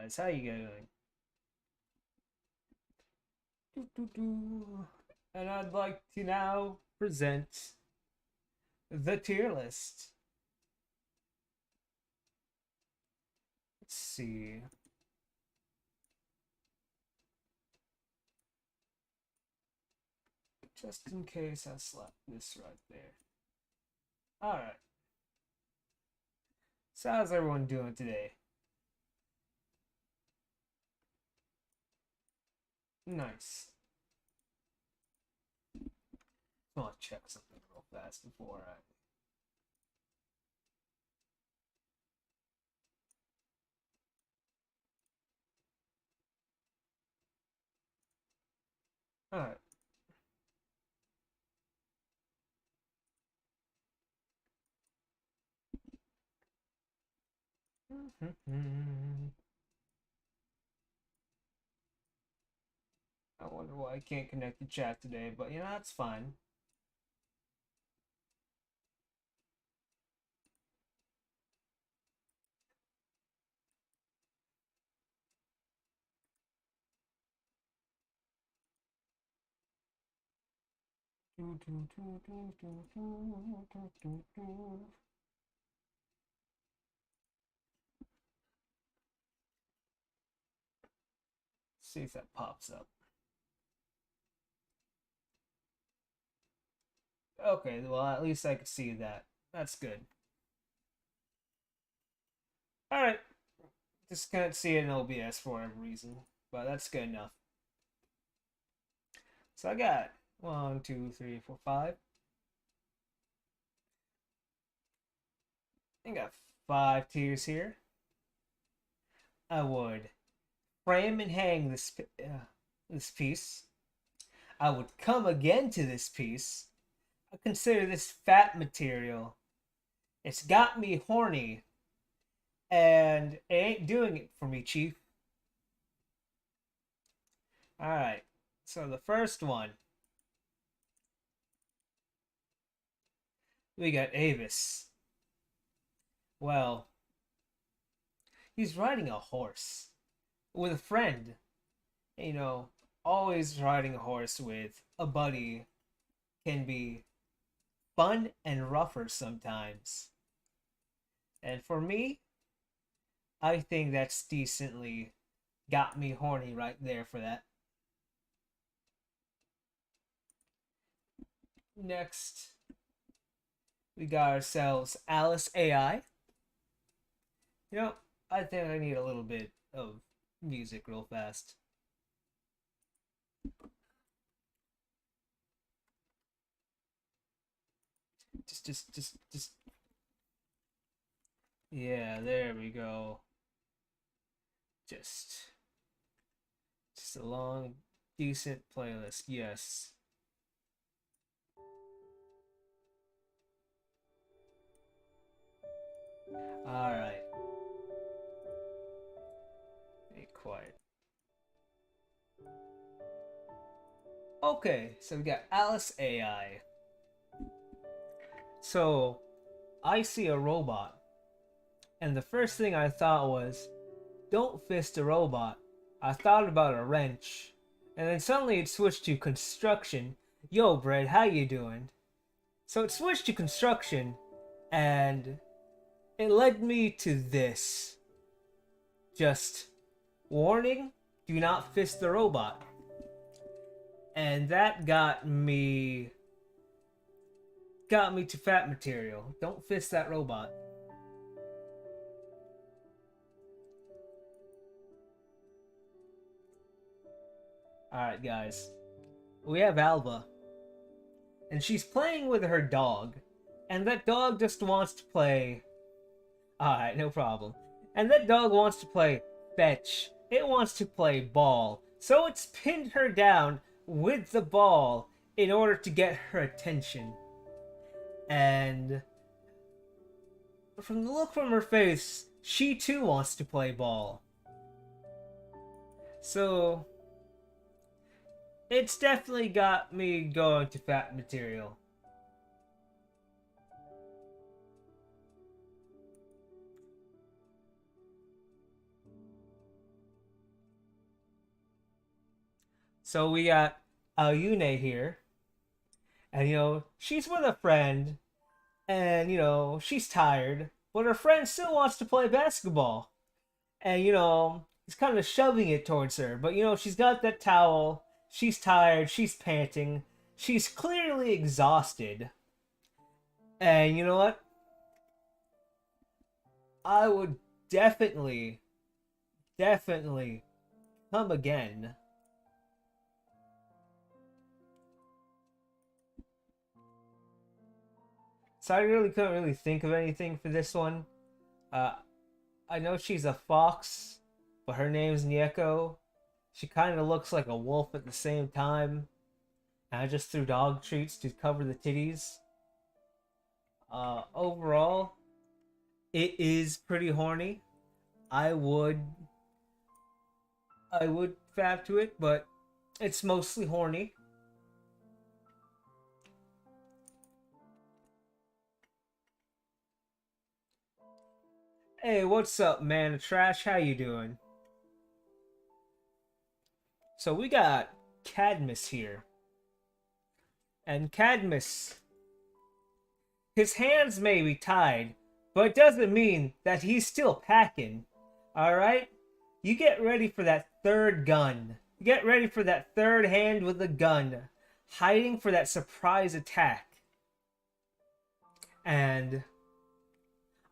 guys, how you going? And I'd like to now present the tier list. Let's see. Just in case I slap this right there. Alright. So how's everyone doing today? Nice. I want to check something real fast before I... Alright. I wonder why I can't connect the chat today, but you know, that's fine. See if that pops up. Okay, well, at least I could see that. That's good. Alright. Just couldn't see it in OBS for whatever reason, but that's good enough. So I got 1, 2, 3, 4, 5. I got 5 tiers here. I would frame and hang this piece. I would come again to this piece. I consider this fat material. It's got me horny, and it ain't doing it for me, Chief. Alright, so the first one. We got Avis. Well, he's riding a horse with a friend. You know, always riding a horse with a buddy can be fun and rougher sometimes. And for me, I think that's decently got me horny right there for that. Next, we got ourselves Alice AI. You know, I think I need a little bit of music real fast. Just. Yeah, there we go. Just a long, decent playlist. Yes. All right. Be quiet. Okay, so we got Alice AI. So, I see a robot, and the first thing I thought was, don't fist a robot. I thought about a wrench, and then suddenly it switched to construction. Yo, Brad, how you doing? So it switched to construction, and it led me to this. Just, warning, do not fist the robot. And that got me to fat material. Don't fist that robot. Alright, guys. We have Alba. And she's playing with her dog. And that dog just wants to play... Alright, no problem. And that dog wants to play fetch. It wants to play ball. So it's pinned her down with the ball in order to get her attention. And from the look from her face, she too wants to play ball. So it's definitely got me going to fat material. So we got Ayune here, and she's with a friend, and she's tired, but her friend still wants to play basketball, and he's kind of shoving it towards her, but she's got that towel, she's tired, she's panting, she's clearly exhausted, and you know what? I would definitely, definitely come again. So I really couldn't really think of anything for this one. Uh, I know she's a fox, but her name's Nieko. She kind of looks like a wolf at the same time. And I just threw dog treats to cover the titties. Overall, it is pretty horny. I would, I would fap to it, but it's mostly horny. Hey, what's up, man of trash? How you doing? So we got Cadmus here. And Cadmus, his hands may be tied, but it doesn't mean that he's still packing. Alright? You get ready for that third gun. You get ready for that third hand with the gun. Hiding for that surprise attack. And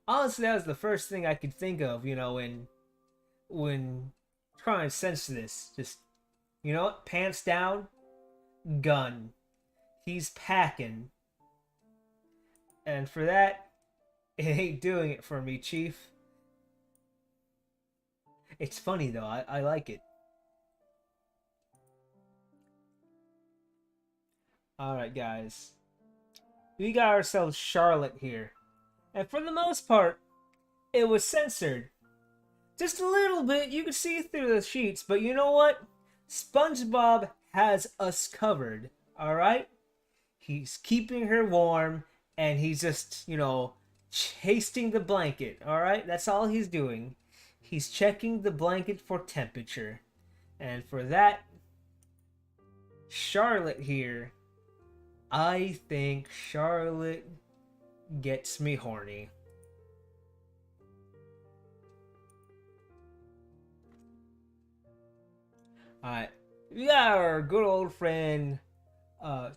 honestly, that was the first thing I could think of, when trying to sense this. Just, pants down, gun. He's packing. And for that, it ain't doing it for me, Chief. It's funny, though. I like it. Alright, guys. We got ourselves Charlotte here. And for the most part, it was censored. Just a little bit. You can see through the sheets. But you know what? SpongeBob has us covered. Alright? He's keeping her warm. And he's just, chasing the blanket. Alright? That's all he's doing. He's checking the blanket for temperature. And for that, Charlotte here. I think Charlotte gets me horny. Alright. We got our good old friend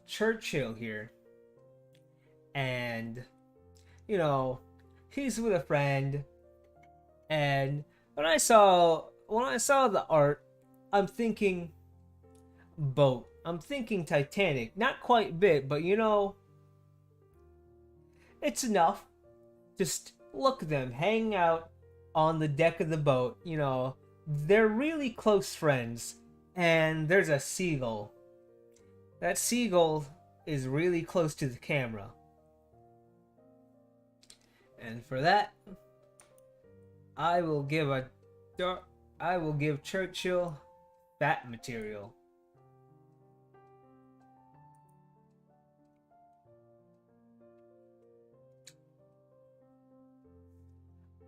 Churchill here. And he's with a friend. And when I saw the art, I'm thinking boat. I'm thinking Titanic. Not quite big, but it's enough. Just look at them hanging out on the deck of the boat. They're really close friends. And there's a seagull. That seagull is really close to the camera. And for that, I will give Churchill fat material.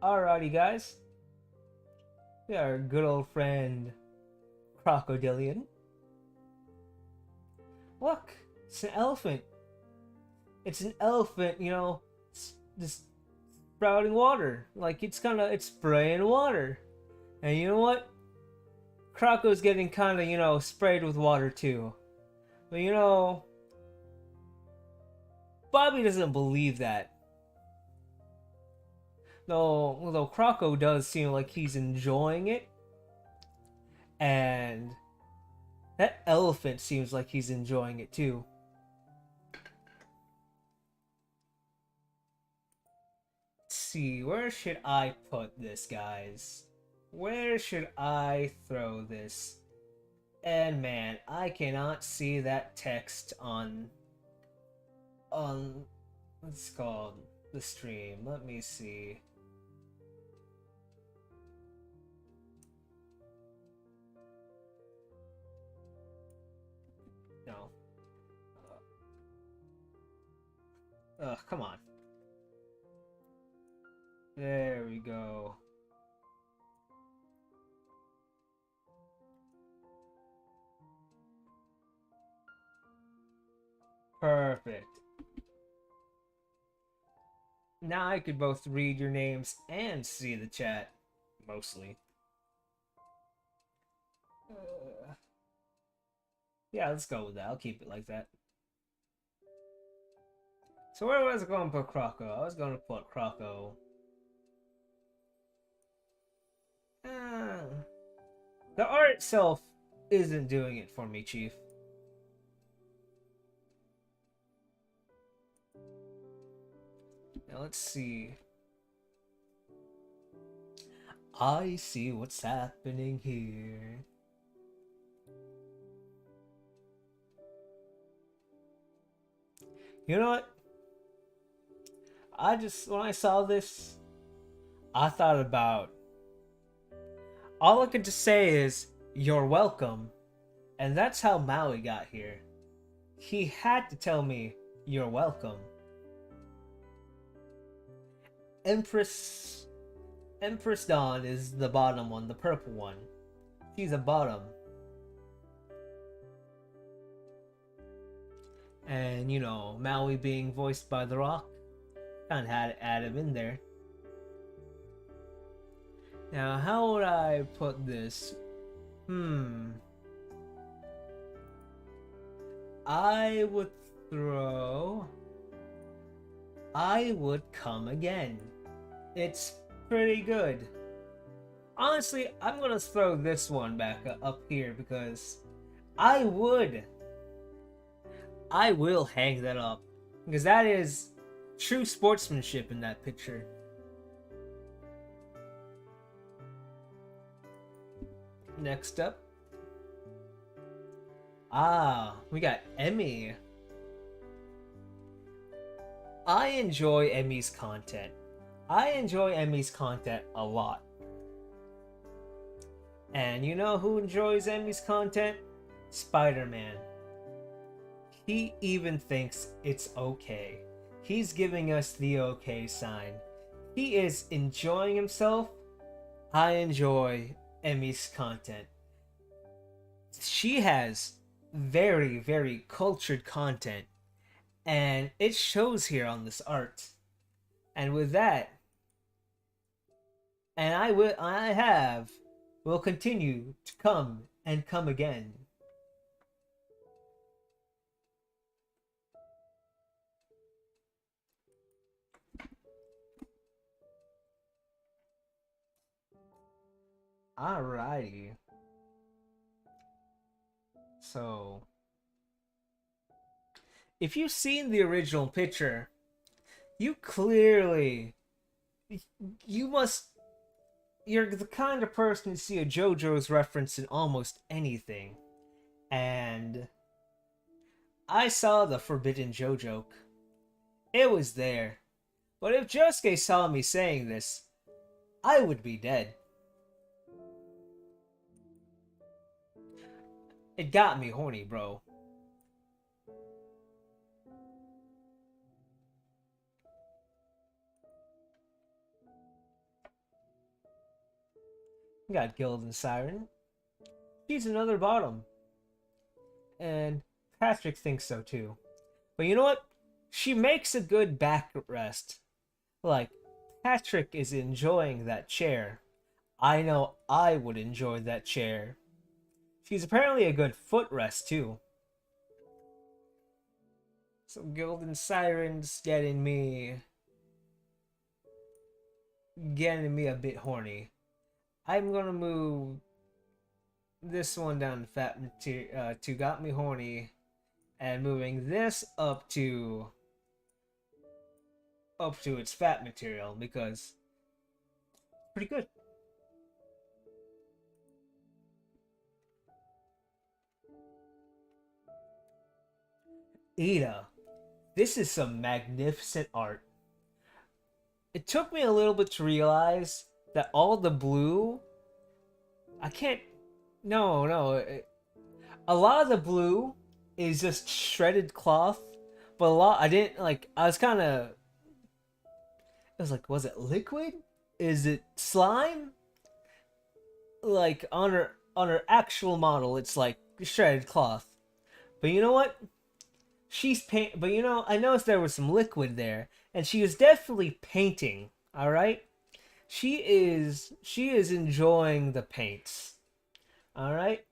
Alrighty, guys. We got our good old friend Crocodilian. Look, it's an elephant. It's an elephant, it's just sprouting water. Like it's spraying water. And you know what? Croco's getting sprayed with water too. But Bobby doesn't believe that. Though Croco does seem like he's enjoying it. And that elephant seems like he's enjoying it too. Let's see, where should I put this, guys? Where should I throw this? And man, I cannot see that text on what's it called, the stream. Let me see. No. Come on. There we go. Perfect. Now I could both read your names and see the chat. Mostly. Yeah, let's go with that. I'll keep it like that. So where was I going to put Croco? I was going to put Croco. The art itself isn't doing it for me, Chief. Now let's see. I see what's happening here. You know what? When I saw this, I thought about, all I could just say is, you're welcome. And that's how Maui got here. He had to tell me, you're welcome. Empress Dawn is the bottom one, the purple one. She's a bottom. And, you know, Maui being voiced by The Rock, kind of had to add him in there. Now, how would I put this? I would come again. It's pretty good. Honestly, I'm gonna throw this one back up here because I will hang that up because that is true sportsmanship in that picture. Next up. We got Emmy. I enjoy Emmy's content. I enjoy Emmy's content a lot. And you know who enjoys Emmy's content? Spider-Man. He even thinks it's okay. He's giving us the okay sign. He is enjoying himself. I enjoy Emmy's content. She has very, very cultured content, and it shows here on this art. And with that, and will continue to come and come again. Alrighty. So, if you've seen the original picture, you're the kind of person to see a JoJo's reference in almost anything. And I saw the Forbidden JoJo. It was there. But if Josuke saw me saying this, I would be dead. It got me horny, bro. We got Gildan Siren. She's another bottom. And Patrick thinks so too. But you know what? She makes a good backrest. Like, Patrick is enjoying that chair. I know I would enjoy that chair. She's apparently a good footrest too. So Gildan Siren's getting me a bit horny. I'm gonna move this one down to fat material to got me horny, and moving this up to its fat material because it's pretty good. Ida, this is some magnificent art. It took me a little bit to realize that all the blue, a lot of the blue is just shredded cloth, but it was like, was it liquid? Is it slime? Like on her actual model, it's like shredded cloth. But you know what? she's paint, but I noticed there was some liquid there, and she is definitely painting. All right, she is enjoying the paints. All right,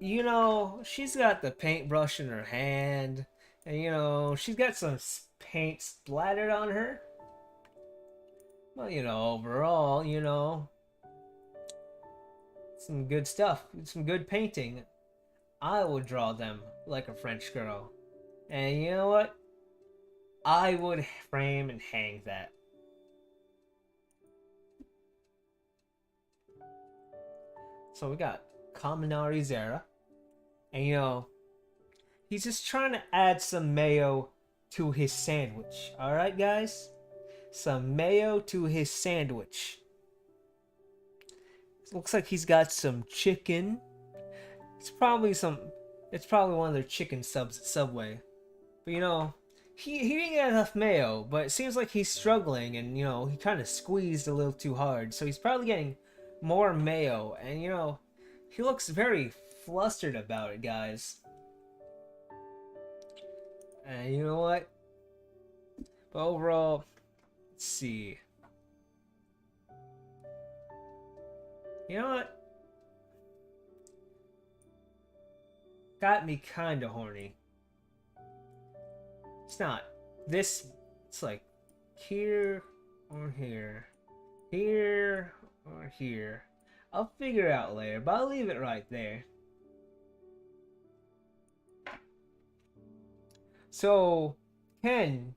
she's got the paintbrush in her hand, and she's got some paint splattered on her. Well, overall, some good stuff, some good painting. I would draw them like a French girl. And you know what? I would frame and hang that. So we got Kaminari Zera. And he's just trying to add some mayo to his sandwich. Alright, guys? Some mayo to his sandwich. Looks like he's got some chicken. It's probably one of their chicken subs at Subway. But he didn't get enough mayo, but it seems like he's struggling, and he kind of squeezed a little too hard, so he's probably getting more mayo, and he looks very flustered about it, guys. And you know what? But overall, let's see. You know what? Got me kinda horny. It's not this, it's like here or here. Here or here. I'll figure it out later, but I'll leave it right there. So, Ken's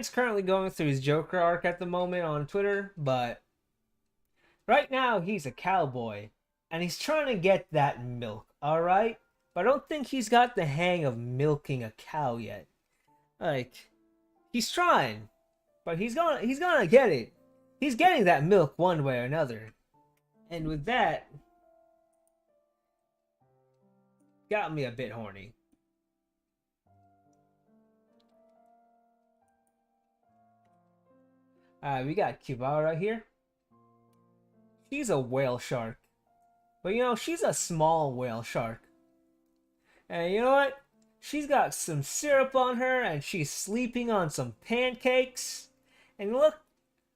currently going through his Joker arc at the moment on Twitter, but right now he's a cowboy, and he's trying to get that milk, alright? But I don't think he's got the hang of milking a cow yet. Like, he's trying, but he's gonna get it. He's getting that milk one way or another. And with that, got me a bit horny. We got Kibara here. She's a whale shark. But she's a small whale shark. And you know what? She's got some syrup on her, and she's sleeping on some pancakes. And look,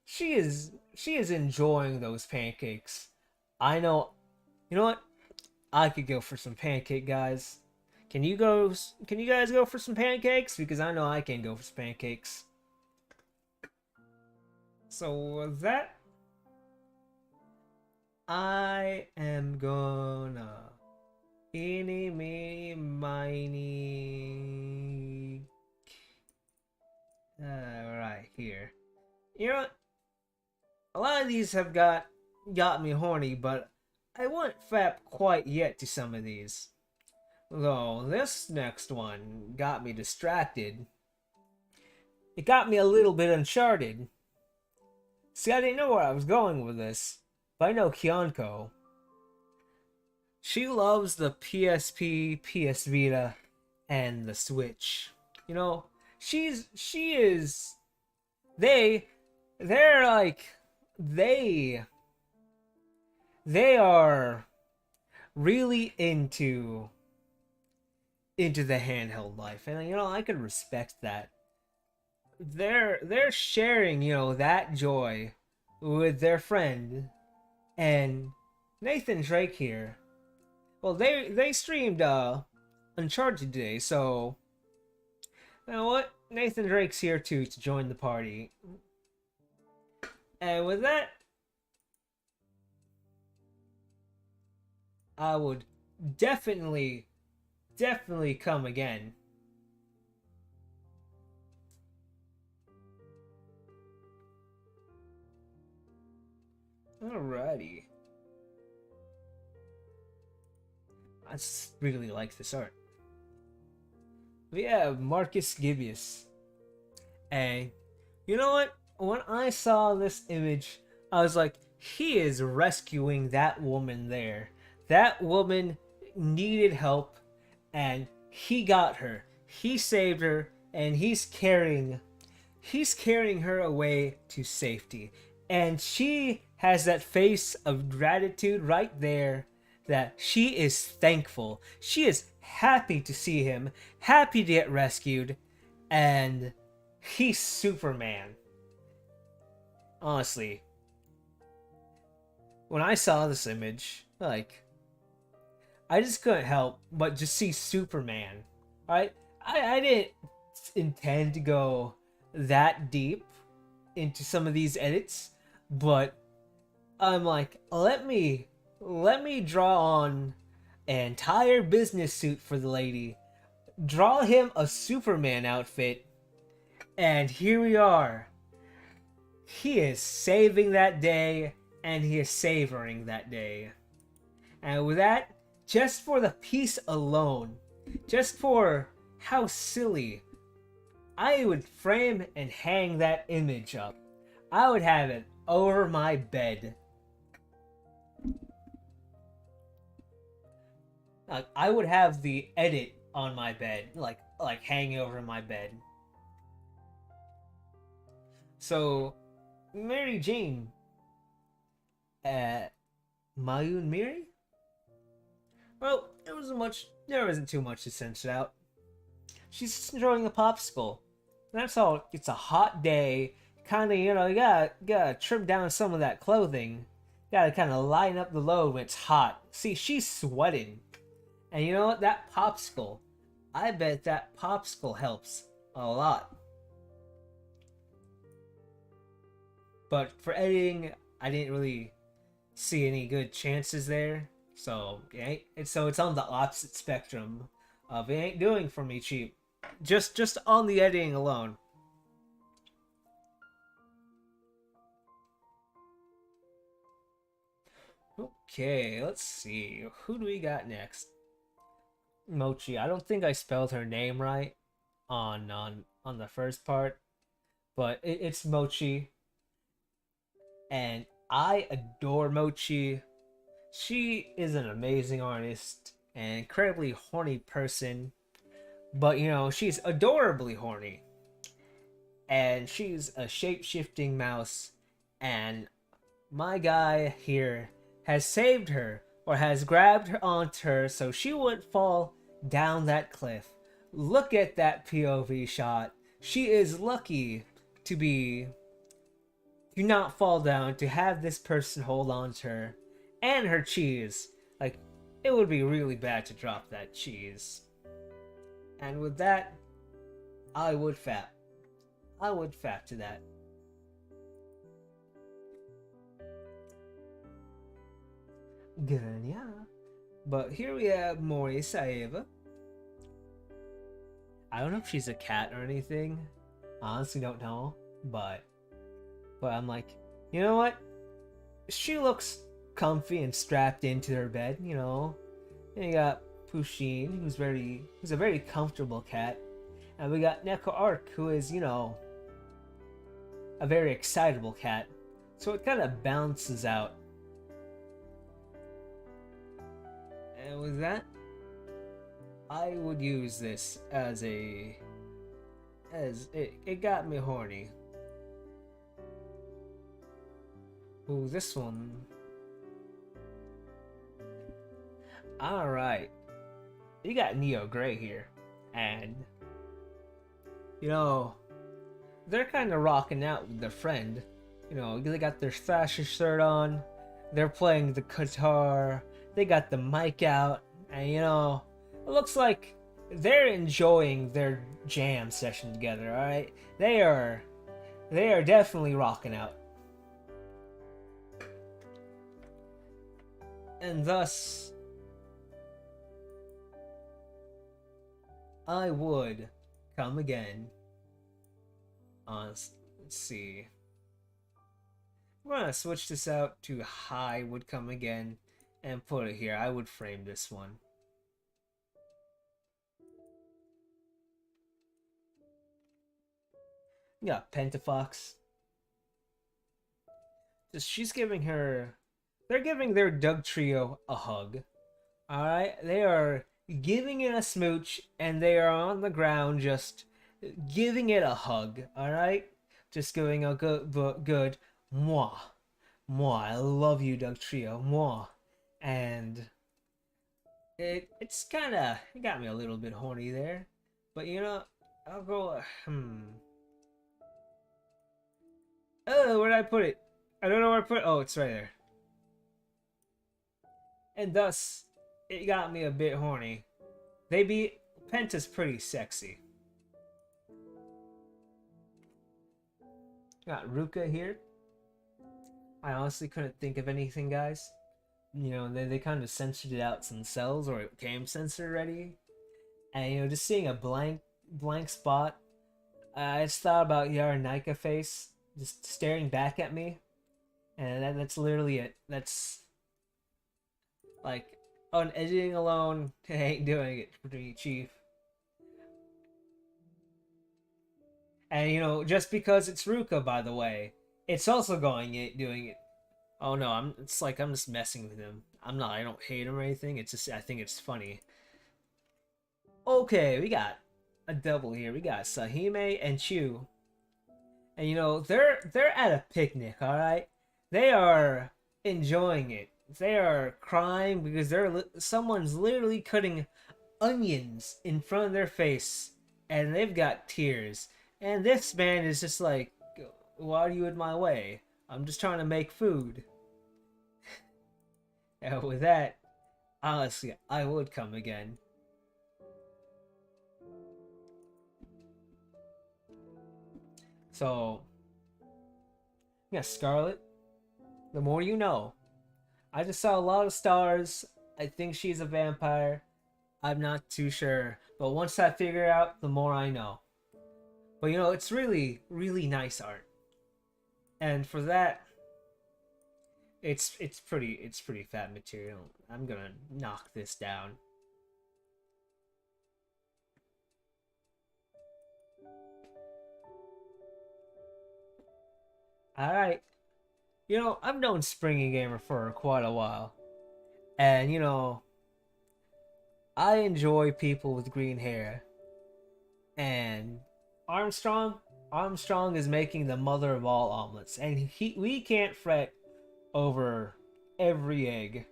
she is enjoying those pancakes. I know. You know what? I could go for some pancake, guys. Can you guys go for some pancakes? Because I know I can go for some pancakes. So with that, I am gonna eeny, meeny, miny. Right here. You know what? A lot of these have got me horny, but I won't fap quite yet to some of these. Though this next one got me distracted. It got me a little bit uncharted. See, I didn't know where I was going with this, but I know Kyonko. She loves the PSP, PS Vita, and the Switch. She is. They're like, they are really into the handheld life, and I could respect that. They're sharing that joy with their friend. And Nathan Drake here, well, they streamed Uncharted today, so you know what, Nathan Drake's here too to join the party. And with that, I would definitely come again. Alrighty. I just really like this art. We have Marcus Gibius. And you know what? When I saw this image, I was like, he is rescuing that woman there. That woman needed help, and he got her. He saved her, and he's carrying her away to safety. And she has that face of gratitude right there that she is thankful. She is happy to see him, happy to get rescued, and he's Superman. Honestly, when I saw this image, like, I just couldn't help but just see Superman. Right? I didn't intend to go that deep into some of these edits, but I'm like, let me draw on an entire business suit for the lady, draw him a Superman outfit, and here we are. He is saving that day, and he is savoring that day. And with that, just for the piece alone, just for how silly, I would frame and hang that image up. I would have it over my bed. Like, I would have the edit on my bed, like hanging over my bed. So, Mary Jane, Mayun Miri? Well, there wasn't too much to censor out. She's just enjoying a popsicle. That's all. It's a hot day. Kind of, you gotta trim down some of that clothing. Gotta kind of line up the load when it's hot. See, she's sweating. And you know what? That popsicle, I bet that popsicle helps a lot. But for editing, I didn't really see any good chances there. So, it's on the opposite spectrum of it ain't doing for me cheap. Just on the editing alone. Okay, let's see. Who do we got next? Mochi. I don't think I spelled her name right on the first part, but it's Mochi, and I adore Mochi. She is an amazing artist, an incredibly horny person, but she's adorably horny, and she's a shape-shifting mouse, and my guy here has saved her, or has grabbed her onto her so she wouldn't fall down that cliff. Look at that POV shot. She is lucky to not fall down, to have this person hold on to her. And her cheese. Like, it would be really bad to drop that cheese. And with that, I would fap. I would fap to that. Ganya. But here we have Mori Saeva. I don't know if she's a cat or anything. Honestly, don't know. But I'm like, you know what? She looks comfy and strapped into her bed. And you got Pusheen, who's a very comfortable cat, and we got Neko Arc, who is a very excitable cat. So it kind of balances out. And with that, I would use this as it got me horny. Ooh, this one. Alright. You got Neo Gray here. And they're kind of rocking out with their friend. They got their Thrasher shirt on. They're playing the guitar. They got the mic out. And it looks like they're enjoying their jam session together, alright? They are definitely rocking out. And thus, I would come again. Let's see. We're gonna switch this out to High would come again and put it here. I would frame this one. Yeah, Pentafox. They're giving their Doug trio a hug. Alright? They are giving it a smooch, and they are on the ground just giving it a hug. Alright? Just giving a good moi. I love you, Doug trio. Moi. And It's kind of, it got me a little bit horny there. But you know, I'll go, Oh, where did I put it? I don't know where I put it. Oh, it's right there. And thus, it got me a bit horny. Penta's pretty sexy. Got Ruka here. I honestly couldn't think of anything, guys. You know, they kind of censored it out themselves, or it came censored already. And you know, just seeing a blank spot, I just thought about Nika face just staring back at me, and that's literally it. That's like on editing alone, I ain't doing it for me, Chief. And you know, just because it's Ruka, by the way, it's also doing it. Oh no, it's like I'm just messing with him. I'm not. I don't hate him or anything. It's just I think it's funny. Okay, we got a double here. We got Sahime and Chu. And you know, they're at a picnic, all right? They are enjoying it. They are crying because someone's literally cutting onions in front of their face and they've got tears. And this man is just like, "Why are you in my way? I'm just trying to make food." And with that, honestly, I would come again. So, yeah, Scarlet, the more you know. I just saw a lot of stars. I think she's a vampire. I'm not too sure. But once I figure out, the more I know. But you know, it's really, really nice art. And for that, it's pretty fat material. I'm gonna knock this down. Alright. You know, I've known Springy Gamer for quite a while. And you know, I enjoy people with green hair. And Armstrong is making the mother of all omelets, and we can't fret over every egg.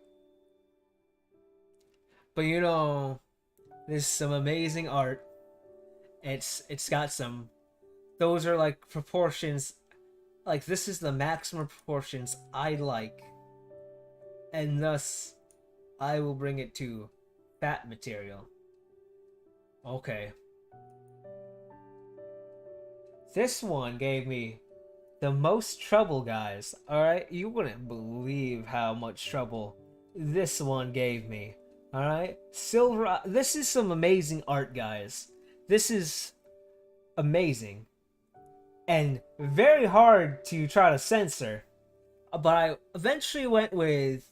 But you know, there's some amazing art. It's got some. Those are like proportions. Like this is the maximum proportions I like, and thus I will bring it to fat material. Okay. This one gave me the most trouble, guys. Alright? You wouldn't believe how much trouble this one gave me. Alright? Silver. This is some amazing art, guys. This is amazing. And very hard to try to censor. But I eventually went with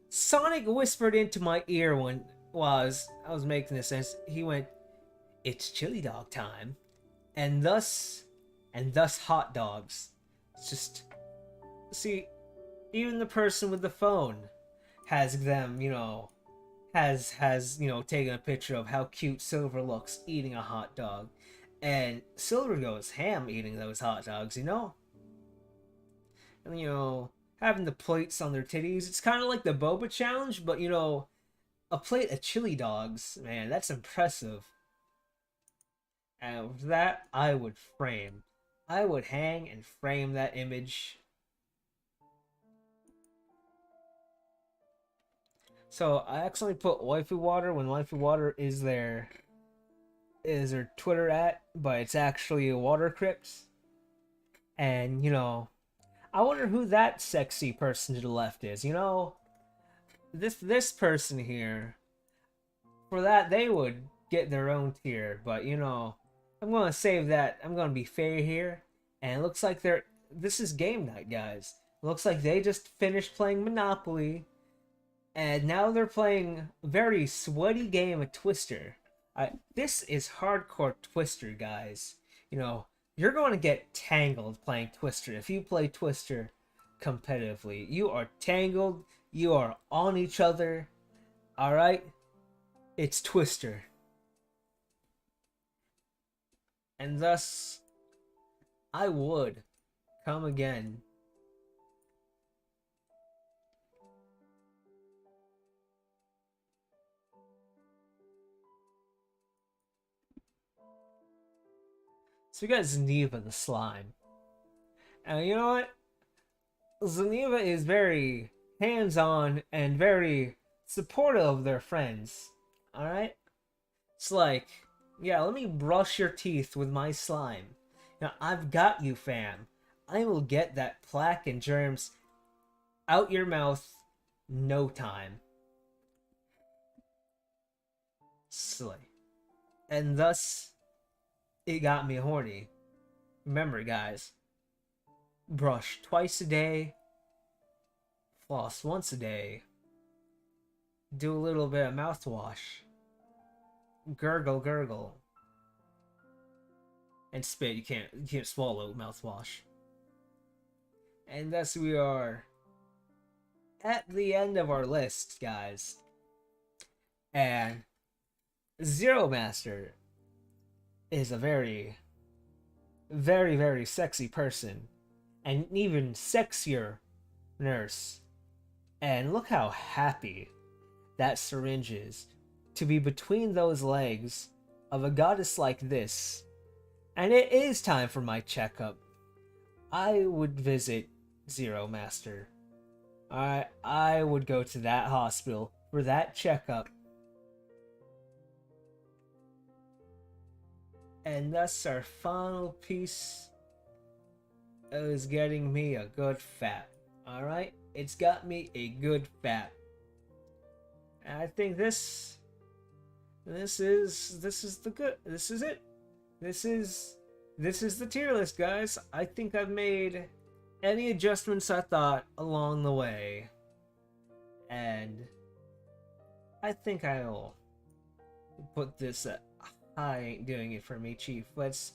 Sonic whispered into my ear while I was making this, and he went, "It's chili dog time." And thus hot dogs. It's just, see, even the person with the phone has them, you know, has you know, taken a picture of how cute Silver looks eating a hot dog, and Silver goes ham eating those hot dogs, you know. And you know, having the plates on their titties, it's kind of like the boba challenge, but you know, a plate of chili dogs, man, that's impressive. And with that, I would frame. I would hang and frame that image. So I accidentally put waifu water when waifu water is their Twitter at, but it's actually a water crypt. And you know, I wonder who that sexy person to the left is. You know, this person here. For that, they would get their own tier, but you know, I'm gonna save that. I'm gonna be fair here, and it looks like this is game night, guys. It looks like they just finished playing Monopoly, and now they're playing a very sweaty game of Twister. This is hardcore Twister, guys. You know, you're going to get tangled playing Twister. If you play Twister competitively, you are tangled. You are on each other. All right, it's Twister. And thus, I would come again. So we got Zeneva the slime. And you know what? Zeneva is very hands-on and very supportive of their friends. Alright? It's like, yeah, let me brush your teeth with my slime. Now, I've got you, fam. I will get that plaque and germs out your mouth no time. Slay. And thus, it got me horny. Remember, guys, brush twice a day, floss once a day, do a little bit of mouthwash, gurgle, gurgle, and spit. You can't swallow mouthwash. And thus we are at the end of our list, guys. And Zero Master is a very, very, very sexy person. And an even sexier nurse. And look how happy that syringe is to be between those legs of a goddess like this. And it is time for my checkup. I would visit Zero Master. I would go to that hospital for that checkup. And thus our final piece is getting me a good fat. Alright? It's got me a good fat. And I think this is it. This is the tier list, guys. I think I've made any adjustments I thought along the way. And I think I'll put this at I ain't doing it for me, Chief. It's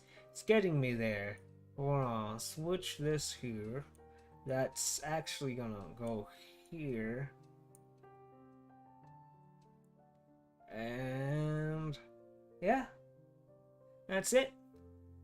getting me there. Hold on, switch this here. That's actually gonna go here. And yeah, that's it.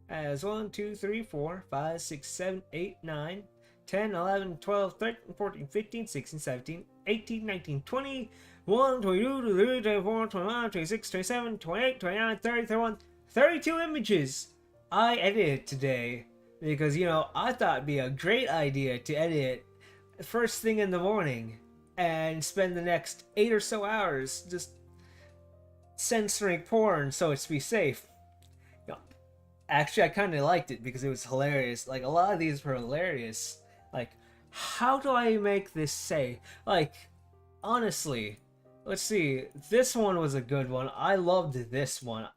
As 1, 2, 3, 4, 5, 6, 7, 8, 9, 10, 11, 12, 13, 14, 15, 16, 17, 18, 19, 20, 1, 22, 23, 24, 25, 26, 27, 28, 29, 30, 31, 32 images I edited today. Because, you know, I thought it'd be a great idea to edit first thing in the morning and spend the next 8 or so hours just censoring porn so it's be safe. You know, actually, I kind of liked it because it was hilarious. Like, a lot of these were hilarious. Like, how do I make this safe? Like, honestly, let's see. This one was a good one. I loved this one.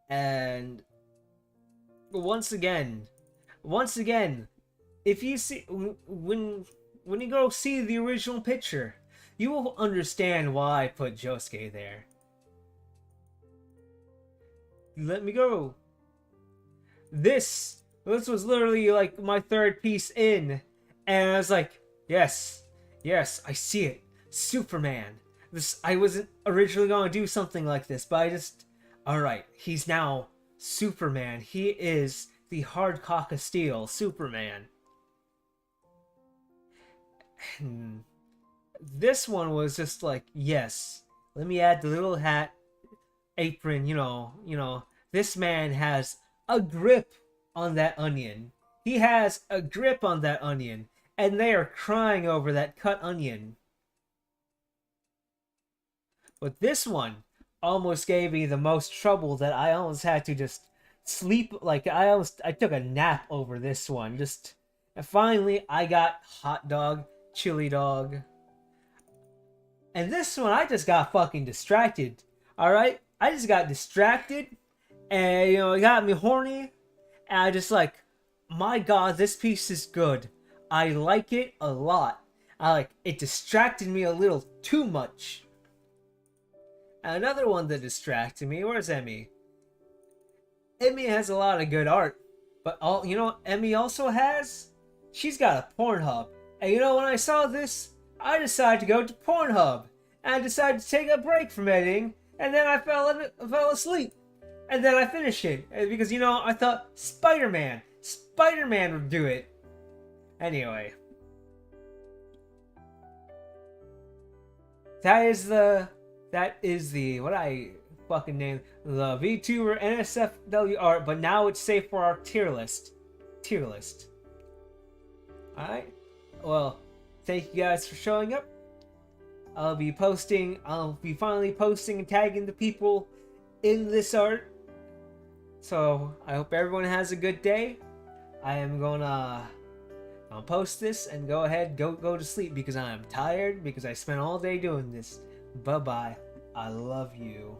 And once again, if you see when you go see the original picture, you will understand why I put Josuke there. Let me go. This was literally like my third piece in, and I was like, yes, I see it. Superman. I wasn't originally going to do something like this, but I just, alright, he's now Superman. He is the hard cock of steel Superman. And this one was just like, yes, let me add the little hat, apron, you know, this man has a grip on that onion. He has a grip on that onion, and they are crying over that cut onion. But this one almost gave me the most trouble that I almost had to just sleep. Like, I took a nap over this one. And finally I got hot dog, chili dog. And this one I just got fucking distracted. Alright? I just got distracted, and you know, it got me horny, and I just like, my god, this piece is good. I like it a lot. It distracted me a little too much. Another one that distracted me, where's Emmy? Emmy has a lot of good art, but you know what Emmy also has? She's got a Pornhub. And you know, when I saw this, I decided to go to Pornhub. And I decided to take a break from editing, and then I fell asleep. And then I finished it, because, you know, I thought Spider-Man would do it. Anyway. That is the, what I fucking name. The VTuber SFW art, but now it's safe for our tier list. Alright? Well, thank you guys for showing up. I'll be finally posting and tagging the people in this art. So, I hope everyone has a good day. I am gonna post this and go to sleep because I am tired because I spent all day doing this. Bye-bye. I love you.